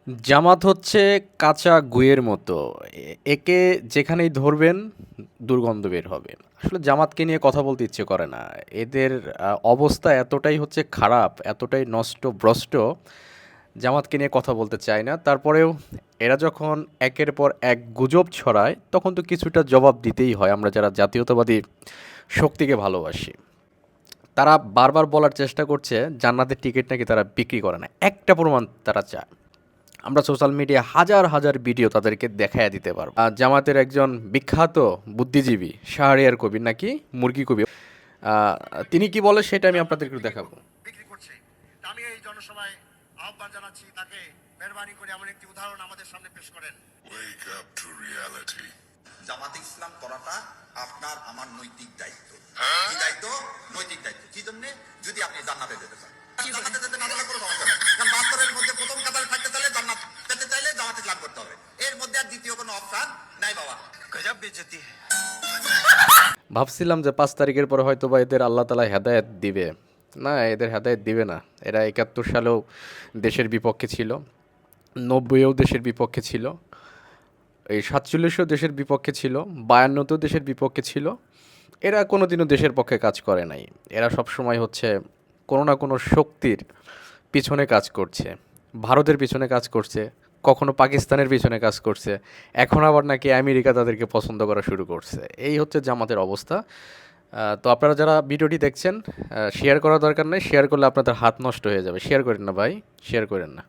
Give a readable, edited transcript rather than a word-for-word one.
জামাত হচ্ছে কাঁচা গুয়ের মতো। একে যেখানেই ধরবেন দুর্গন্ধ বের হবে। আসলে জামাতকে নিয়ে কথা বলতে ইচ্ছে করে না। এদের অবস্থা এতটাই হচ্ছে খারাপ, এতটাই নষ্ট ভ্রষ্ট, জামাতকে নিয়ে কথা বলতে চাই না। তারপরেও এরা যখন একের পর এক গুজব ছড়ায়, তখন তো কিছুটা জবাব দিতেই হয় আমরা যারা জাতীয়তাবাদী শক্তিকে ভালোবাসি। তারা বারবার বলার চেষ্টা করছে জান্নাতের টিকিট নাকি তারা বিক্রি করে না। একটা প্রমাণ তারা চায়। আমরা সোশ্যাল মিডিয়া হাজার হাজার ভিডিও তাদেরকে দেখাইয়া দিতে পারবো। জামাতের একজন বিখ্যাত বুদ্ধিজীবী শাহরিয়ার কবির নাকি মুরগি কবি, আহ, তিনি কি বলে সেটা আমি আপনাদের একটু দেখাবো। বিক্রি করছে। আমি এই জনসভায় আহ্বান জানাচ্ছি তাকে মেহরবানি করে এমন একটি উদাহরণ আমাদের সামনে পেশ করেন। Wake up to reality. জামাতে ইসলাম করাটা আপনার আমার নৈতিক দায়িত্ব। কি দায়িত্ব? নৈতিক দায়িত্ব। কি জন্য? যদি আপনি জান্নাতে যেতে চান। জান্নাতে যেতে না চাইলে কোনো সমস্যা নেই। কারণ বাস্তবের মধ্যে প্রথম কাতারে থাকতে চাইলে জান্নাত যেতে চাইলে জামাতে ইসলাম করতে হবে। এর মধ্যে আর দ্বিতীয় কোনো অপশন নাই বাবা। গজব বেইজ্জতি। ভাবছিলাম যে 5 তারিখের পরে হয়তো বা এদের আল্লাহ তালা হেদায়েত দিবে। না, এদের হেদায়েত দিবে না। এরা 71 সালেও দেশের বিপক্ষে ছিল, 90-এও দেশের বিপক্ষে ছিল, এই 47-এও দেশের বিপক্ষে ছিল, 52-তেও দেশের বিপক্ষে ছিল। এরা কোনোদিনও দেশের পক্ষে কাজ করে নাই। এরা সবসময় হচ্ছে কোনো না কোনো শক্তির পিছনে কাজ করছে। ভারতের পিছনে কাজ করছে, কখনো পাকিস্তানের পিছনে কাজ করছে, এখন আবার নাকি আমেরিকা তাদেরকে পছন্দ করা শুরু করছে। এই হচ্ছে জামাতের অবস্থা। তো আপনারা যারা ভিডিওটি দেখছেন, শেয়ার করার দরকার নেই। শেয়ার করলে আপনাদের হাত নষ্ট হয়ে যাবে। শেয়ার করেন না ভাই, শেয়ার করেন না।